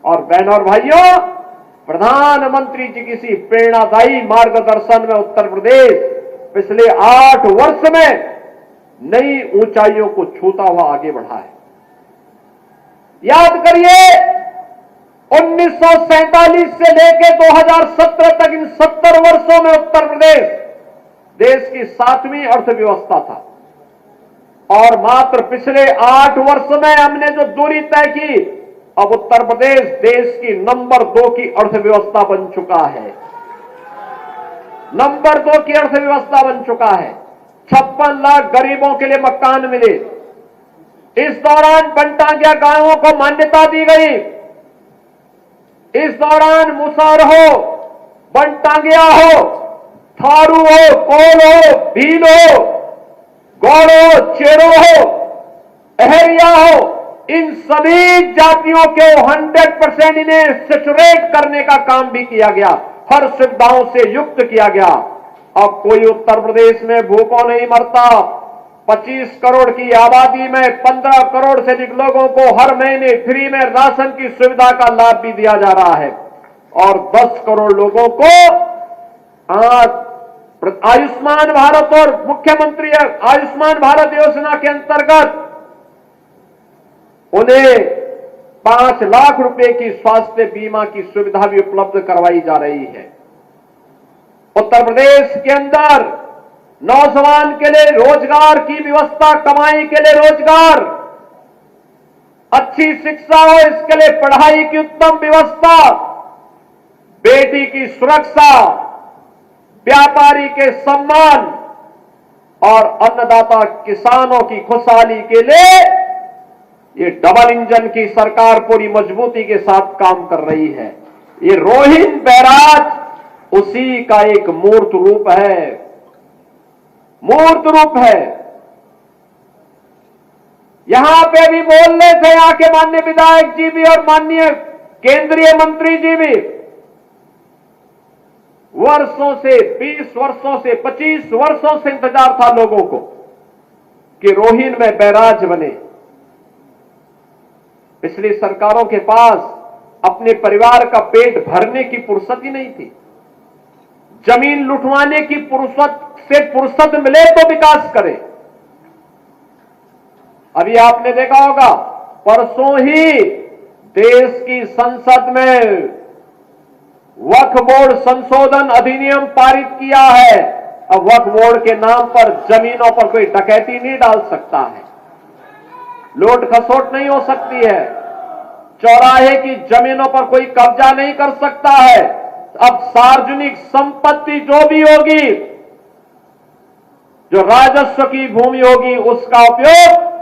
और बहनों और भाइयों, प्रधानमंत्री जी किसी प्रेरणादायी मार्गदर्शन में उत्तर प्रदेश पिछले 8 वर्ष में नई ऊंचाइयों को छूता हुआ आगे बढ़ा है। याद करिए, 1947 से लेकर 2017 तक इन 70 वर्षों में उत्तर प्रदेश देश की 7वीं अर्थव्यवस्था था और मात्र पिछले 8 वर्ष में हमने जो दूरी तय की, अब उत्तर प्रदेश देश की नंबर 2 की अर्थव्यवस्था बन चुका है। नंबर 2 की अर्थव्यवस्था बन चुका है। 56 लाख गरीबों के लिए मकान मिले। इस दौरान बनटांगिया गांवों को मान्यता दी गई। इस दौरान मुसहर हो, बनटांगिया हो, थारू हो, कोल हो, भील हो, गौड़ हो, चेरो हो, अहरिया हो, इन सभी जातियों के 100% इन्हें सैचुरेट करने का काम भी किया गया, हर सुविधाओं से युक्त किया गया। अब कोई उत्तर प्रदेश में भूखों नहीं मरता। 25 करोड़ की आबादी में 15 करोड़ से अधिक लोगों को हर महीने फ्री में राशन की सुविधा का लाभ भी दिया जा रहा है और 10 करोड़ लोगों को आयुष्मान भारत और मुख्यमंत्री आयुष्मान भारत योजना के अंतर्गत उन्हें 5 लाख रुपए की स्वास्थ्य बीमा की सुविधा भी उपलब्ध करवाई जा रही है। उत्तर प्रदेश के अंदर नौजवान के लिए रोजगार की व्यवस्था, कमाई के लिए रोजगार, अच्छी शिक्षा हो इसके लिए पढ़ाई की उत्तम व्यवस्था, बेटी की सुरक्षा, व्यापारी के सम्मान और अन्नदाता किसानों की खुशहाली के लिए ये डबल इंजन की सरकार पूरी मजबूती के साथ काम कर रही है। ये रोहिन बैराज उसी का एक मूर्त रूप है, मूर्त रूप है। यहां पे भी बोलने थे यहां के माननीय विधायक जी भी और माननीय केंद्रीय मंत्री जी भी, वर्षों से 20 वर्षों से 25 वर्षों से इंतजार था लोगों को कि रोहिन में बैराज बने। पिछली सरकारों के पास अपने परिवार का पेट भरने की फुर्सत ही नहीं थी। जमीन लुटवाने की फुर्सत मिले तो विकास करे। अभी आपने देखा होगा, परसों ही देश की संसद में वक्फ बोर्ड संशोधन अधिनियम पारित किया है। अब वक्फ बोर्ड के नाम पर जमीनों पर कोई डकैती नहीं डाल सकता है, लूट खसोट नहीं हो सकती है, चौराहे की जमीनों पर कोई कब्जा नहीं कर सकता है। अब सार्वजनिक संपत्ति जो भी होगी, जो राजस्व की भूमि होगी, उसका उपयोग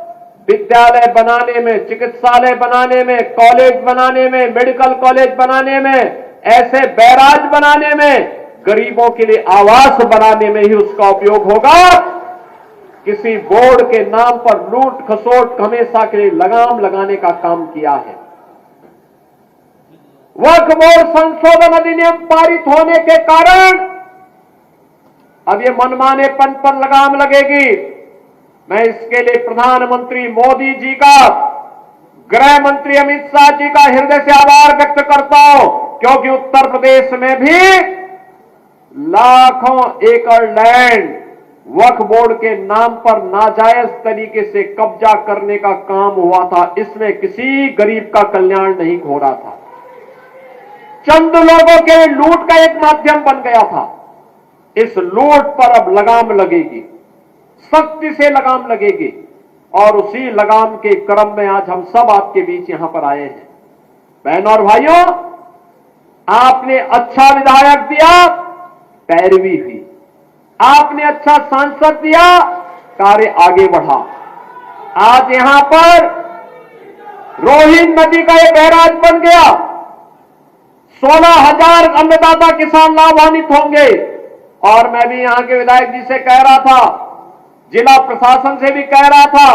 विद्यालय बनाने में, चिकित्सालय बनाने में, कॉलेज बनाने में, मेडिकल कॉलेज बनाने में, ऐसे बैराज बनाने में, गरीबों के लिए आवास बनाने में ही उसका उपयोग होगा। किसी बोर्ड के नाम पर लूट खसोट हमेशा के लिए लगाम लगाने का काम किया है। वक्फ बोर्ड संशोधन अधिनियम पारित होने के कारण अब ये मनमानेपन पर लगाम लगेगी। मैं इसके लिए प्रधानमंत्री मोदी जी का, गृह मंत्री अमित शाह जी का हृदय से आभार व्यक्त करता हूं, क्योंकि उत्तर प्रदेश में भी लाखों एकड़ लैंड वक्फ बोर्ड के नाम पर नाजायज तरीके से कब्जा करने का काम हुआ था। इसमें किसी गरीब का कल्याण नहीं हो रहा था, चंद लोगों के लूट का एक माध्यम बन गया था। इस लूट पर अब लगाम लगेगी, सख्ती से लगाम लगेगी और उसी लगाम के क्रम में आज हम सब आपके बीच यहां पर आए हैं। बहनों और भाइयों, आपने अच्छा विधायक दिया, पैरवी हुई। आपने अच्छा सांसद दिया, कार्य आगे बढ़ा। आज यहां पर रोहिन नदी का एक बैराज बन गया। 16,000 अन्नदाता किसान लाभान्वित होंगे। और मैं भी यहां के विधायक जी से कह रहा था, जिला प्रशासन से भी कह रहा था,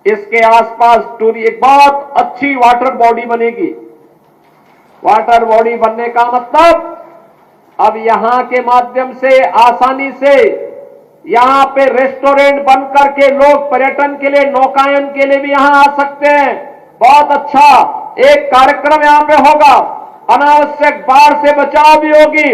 इसके आसपास टूरी एक बहुत अच्छी वाटर बॉडी बनेगी। वाटर बॉडी बनने का मतलब अब यहां के माध्यम से आसानी से यहां पे रेस्टोरेंट बन करके लोग पर्यटन के लिए, नौकायन के लिए भी यहां आ सकते हैं। बहुत अच्छा एक कार्यक्रम यहां पे होगा, अनावश्यक बाढ़ से बचाव भी होगी,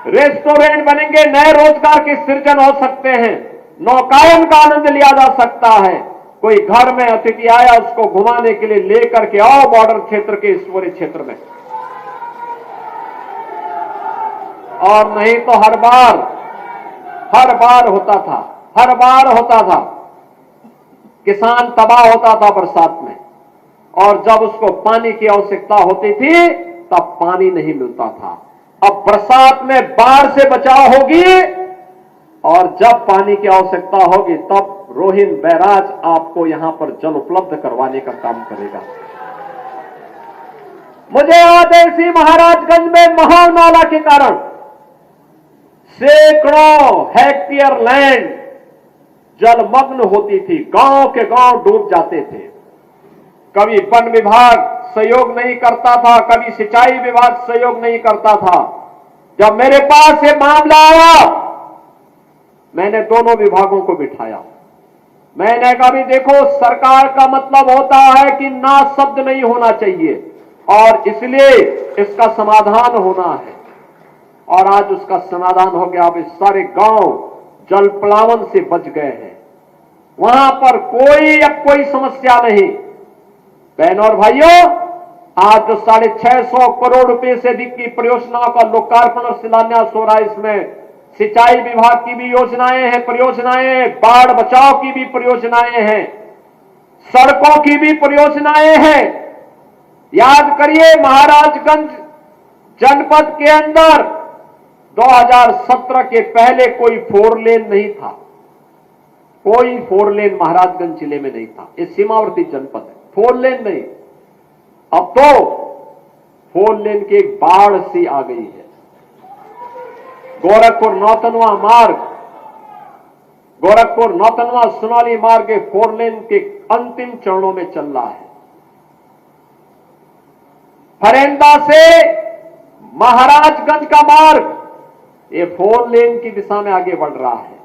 रेस्टोरेंट बनेंगे, नए रोजगार के सृजन हो सकते हैं, नौकायन का आनंद लिया जा सकता है। कोई घर में अतिथि आया उसको घुमाने के लिए लेकर के आओ बॉर्डर क्षेत्र के इस पूरे क्षेत्र में। और नहीं तो हर बार होता था किसान तबाह होता था बरसात में, और जब उसको पानी की आवश्यकता होती थी तब पानी नहीं मिलता था। अब बरसात में बाढ़ से बचाव होगी और जब पानी की आवश्यकता होगी तब रोहिन बैराज आपको यहां पर जल उपलब्ध करवाने का काम करेगा। मुझे याद है इसी महाराजगंज में महाव नाला के कारण सैकड़ों हेक्टेयर लैंड जलमग्न होती थी, गांव के गांव डूब जाते थे। कभी वन विभाग सहयोग नहीं करता था, कभी सिंचाई विभाग सहयोग नहीं करता था। जब मेरे पास ये मामला आया, मैंने दोनों विभागों को बिठाया। मैंने कहा भी देखो, सरकार का मतलब होता है कि ना शब्द नहीं होना चाहिए, और इसलिए इसका समाधान होना है। और आज उसका समाधान हो गया। अब इस सारे गांव जल प्लावन से बच गए हैं, वहां पर अब कोई समस्या नहीं। बहनों और भाइयों, आज जो 650 करोड़ रुपए से अधिक की परियोजनाओं का लोकार्पण और शिलान्यास हो रहा है, इसमें सिंचाई विभाग की भी योजनाएं हैं, परियोजनाएं, बाढ़ बचाव की भी परियोजनाएं हैं, सड़कों की भी परियोजनाएं हैं। याद करिए, महाराजगंज जनपद के अंदर 2017 के पहले कोई 4 लेन नहीं था, कोई 4 लेन महाराजगंज जिले में नहीं था। ये सीमावर्ती जनपद है, 4 लेन नहीं। अब तो 4 लेन की एक बाढ़ सी आ गई है। गोरखपुर नौतनवा सोनाली मार्ग के 4 लेन के अंतिम चरणों में चल रहा है। फरेंदा से महाराजगंज का मार्ग ये 4 लेन की दिशा में आगे बढ़ रहा है।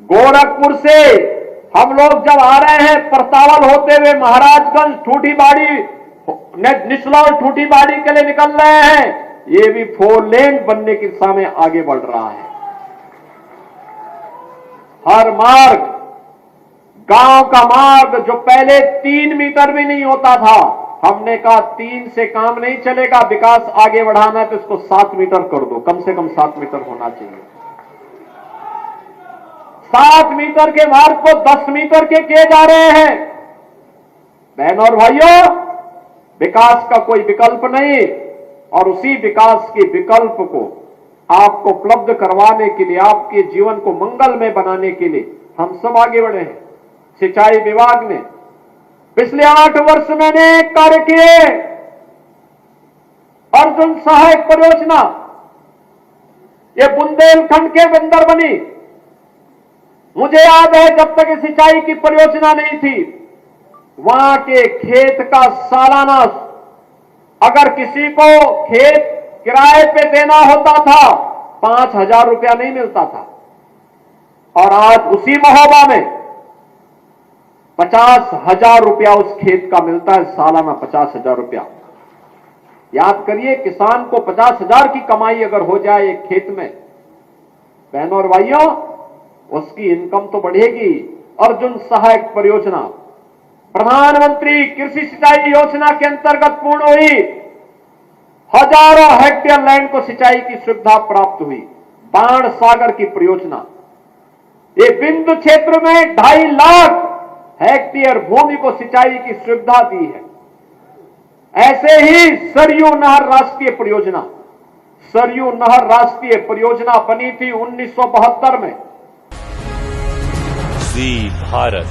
गोरखपुर से हम लोग जब आ रहे हैं परतावल होते हुए महाराजगंज ठूठीबाड़ी, निचलौल ठूठीबाड़ी के लिए निकल रहे हैं, ये भी 4 लेन बनने की दिशा में आगे बढ़ रहा है। हर मार्ग, गांव का मार्ग जो पहले 3 मीटर भी नहीं होता था, हमने कहा 3 से काम नहीं चलेगा, विकास आगे बढ़ाना है तो इसको 7 मीटर कर दो, कम से कम 7 मीटर होना चाहिए। 7 मीटर के मार्ग को 10 मीटर के किए जा रहे हैं। बहनों और भाइयों, विकास का कोई विकल्प नहीं, और उसी विकास के विकल्प को आपको उपलब्ध करवाने के लिए, आपके जीवन को मंगलमय बनाने के लिए हम सब आगे बढ़े हैं। सिंचाई विभाग ने पिछले 8 वर्ष में अनेक कार्य किए। अर्जुन सहायक परियोजना, ये बुंदेलखंड के अंदर बनी। मुझे याद है जब तक सिंचाई की परियोजना नहीं थी, वहां के खेत का सालाना, अगर किसी को खेत किराए पे देना होता था 5,000 रुपया नहीं मिलता था, और आज उसी महोबा में 50,000 रुपया उस खेत का मिलता है, सालाना 50,000 रुपया। याद करिए, किसान को 50,000 की कमाई अगर हो जाए एक खेत में, बहनों और भाइयों, उसकी इनकम तो बढ़ेगी। अर्जुन सहायक परियोजना प्रधानमंत्री कृषि सिंचाई योजना के अंतर्गत पूर्ण हुई। हजारों हेक्टेयर लैंड को सिंचाई की सुविधा प्राप्त हुई। बाण सागर की परियोजना, ये बिंदु क्षेत्र में 2.5 लाख हेक्टेयर भूमि को सिंचाई की सुविधा दी है। ऐसे ही सरयू नहर राष्ट्रीय परियोजना, सरयू नहर राष्ट्रीय परियोजना बनी थी 1972 में। जी भारत।